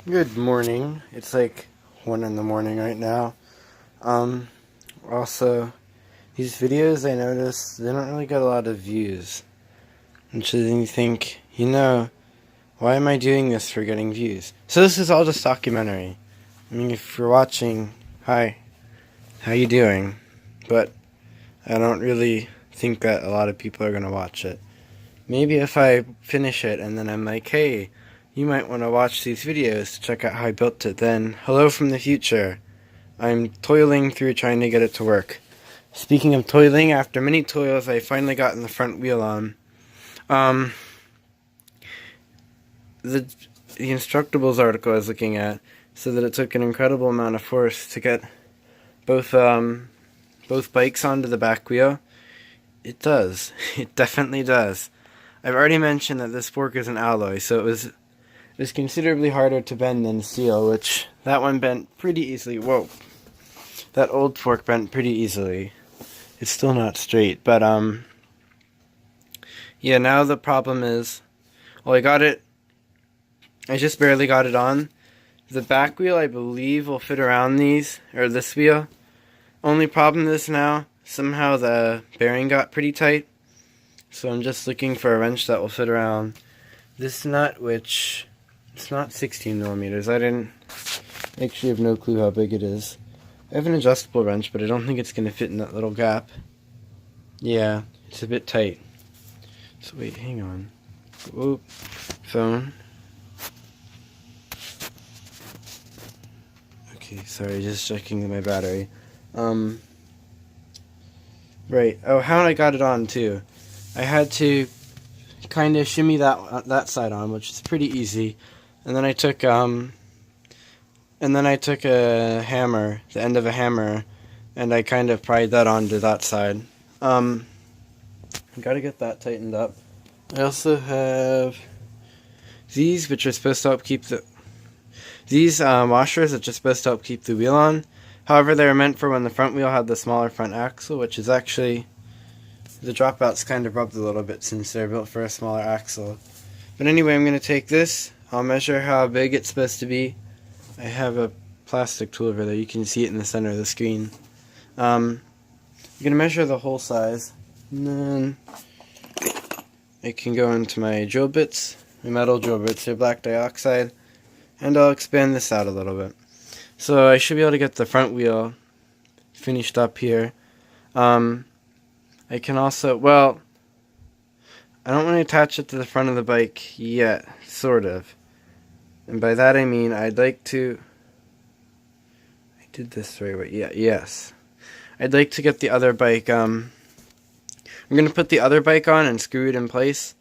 Good morning. It's like 1 in the morning right now. Also, these videos I noticed, they don't really get a lot of views. Which then you think, why am I doing this for getting views? So this is all just documentary. I mean, if you're watching, hi, how you doing? But I don't really think that a lot of people are going to watch it. Maybe if I finish it and then I'm like, hey, you might want to watch these videos to check out how I built it, then hello from the future. I'm toiling through trying to get it to work. Speaking of toiling, after many toils, I finally got the front wheel on. The Instructables article I was looking at said that it took an incredible amount of force to get both bikes onto the back wheel. It does. It definitely does. I've already mentioned that this fork is an alloy, so it was considerably harder to bend than steel, which that one bent pretty easily. Whoa. That old fork bent pretty easily. It's still not straight, but yeah, now the problem is, well, I just barely got it on. The back wheel, I believe, will fit around these, or this wheel. Only problem is now, somehow the bearing got pretty tight. So I'm just looking for a wrench that will fit around this nut, which it's not 16 millimeters. I actually have no clue how big it is. I have an adjustable wrench, but I don't think it's going to fit in that little gap. Yeah, it's a bit tight. So wait, hang on. Whoop, phone. Okay, sorry, just checking my battery. Right. Oh, how I got it on too. I had to kind of shimmy that side on, which is pretty easy, and then I took a hammer, the end of a hammer, and I kind of pried that onto that side. I gotta get that tightened up. I also have these, which are supposed to help keep these washers, which are supposed to help keep the wheel on. However, they were meant for when the front wheel had the smaller front axle, which is actually, the dropouts kind of rubbed a little bit since they're built for a smaller axle. But anyway, I'm going to take this. I'll measure how big it's supposed to be. I have a plastic tool over there. You can see it in the center of the screen. I'm going to measure the hole size. And then I can go into my drill bits, my metal drill bits. They're black dioxide. And I'll expand this out a little bit. So I should be able to get the front wheel finished up here. I can also, well, I don't want to attach it to the front of the bike yet, sort of. And by that I mean I did this the right way, yes. I'd like to get the other bike, I'm going to put the other bike on and screw it in place,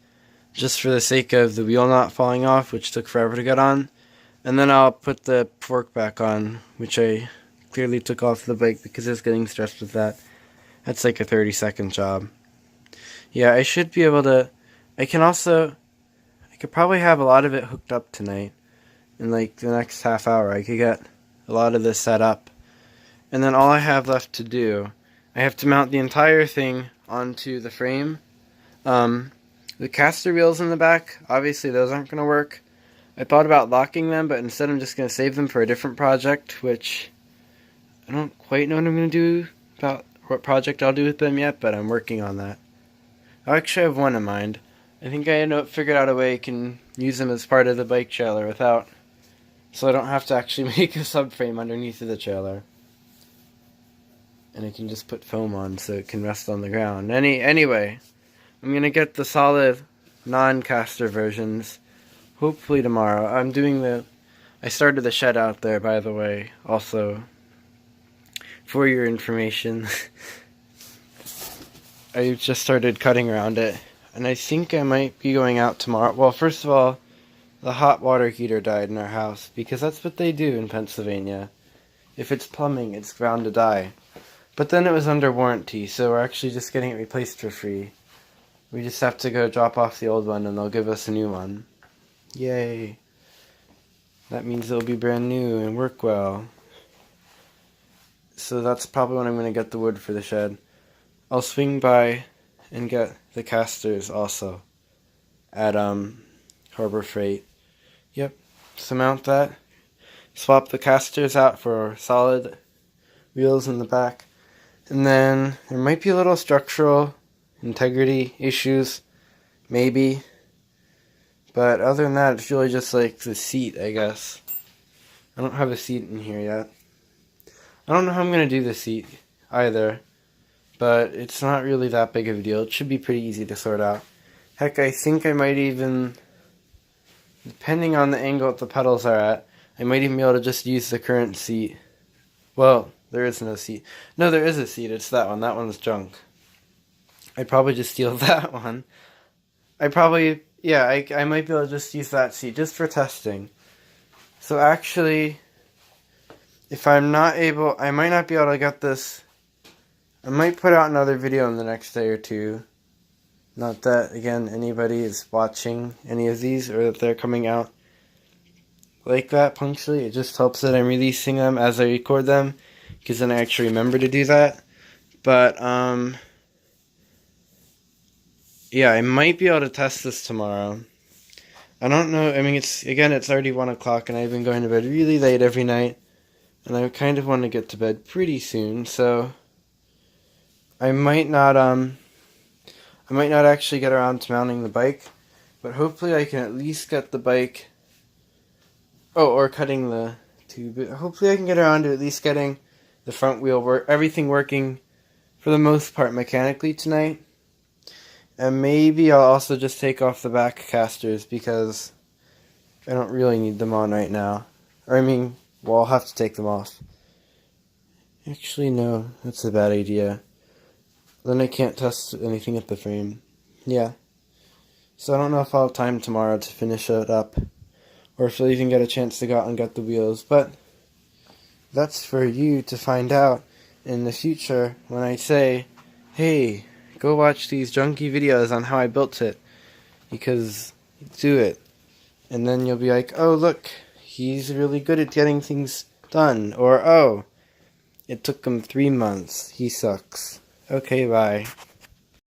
just for the sake of the wheel not falling off, which took forever to get on. And then I'll put the fork back on, which I clearly took off the bike because I was getting stressed with that. That's like a 30-second job. Yeah, I should be able to, I could probably have a lot of it hooked up tonight. In like the next half hour, I could get a lot of this set up. And then all I have left to do, I have to mount the entire thing onto the frame. The caster wheels in the back, obviously those aren't going to work. I thought about locking them, but instead I'm just going to save them for a different project, which I don't quite know what I'm going to do about what project I'll do with them yet, but I'm working on that. I actually have one in mind. I think I figured out a way I can use them as part of the bike trailer without, so I don't have to actually make a subframe underneath of the trailer. And I can just put foam on so it can rest on the ground. Anyway, I'm going to get the solid non-caster versions hopefully tomorrow. I started the shed out there, by the way, also, for your information. I just started cutting around it, and I think I might be going out tomorrow. Well, first of all, the hot water heater died in our house, because that's what they do in Pennsylvania. If it's plumbing, it's bound to die. But then it was under warranty, so we're actually just getting it replaced for free. We just have to go drop off the old one, and they'll give us a new one. Yay. That means it'll be brand new and work well. So that's probably when I'm going to get the wood for the shed. I'll swing by and get the casters also at Harbor Freight. Yep. So mount that, swap the casters out for solid wheels in the back. And then there might be a little structural integrity issues, maybe. But other than that, it's really just like the seat, I guess. I don't have a seat in here yet. I don't know how I'm going to do the seat either. But it's not really that big of a deal. It should be pretty easy to sort out. Heck, I think I might even, depending on the angle that the pedals are at, I might even be able to just use the current seat. Well, there is no seat. No, there is a seat. It's that one. That one's junk. I'd probably just steal that one. I might be able to just use that seat just for testing. So actually, if I'm not able, I might not be able to get this. I might put out another video in the next day or two. Not that, again, anybody is watching any of these or that they're coming out like that punctually. It just helps that I'm releasing them as I record them, because then I actually remember to do that. But, yeah, I might be able to test this tomorrow. I don't know. I mean, it's already 1 o'clock, and I've been going to bed really late every night. And I kind of want to get to bed pretty soon, so I might not actually get around to mounting the bike, but hopefully I can at least get the bike, or cutting the tube. Hopefully I can get around to at least getting the front wheel everything working for the most part mechanically tonight. And maybe I'll also just take off the back casters because I don't really need them on right now. Or I'll have to take them off. Actually, no, that's a bad idea. Then I can't test anything at the frame. Yeah. So I don't know if I'll have time tomorrow to finish it up, or if I'll even get a chance to go out and get the wheels. But that's for you to find out in the future when I say, hey, go watch these junky videos on how I built it. Because do it. And then you'll be like, oh, look, he's really good at getting things done. Or, oh, it took him 3 months. He sucks. Okay, bye.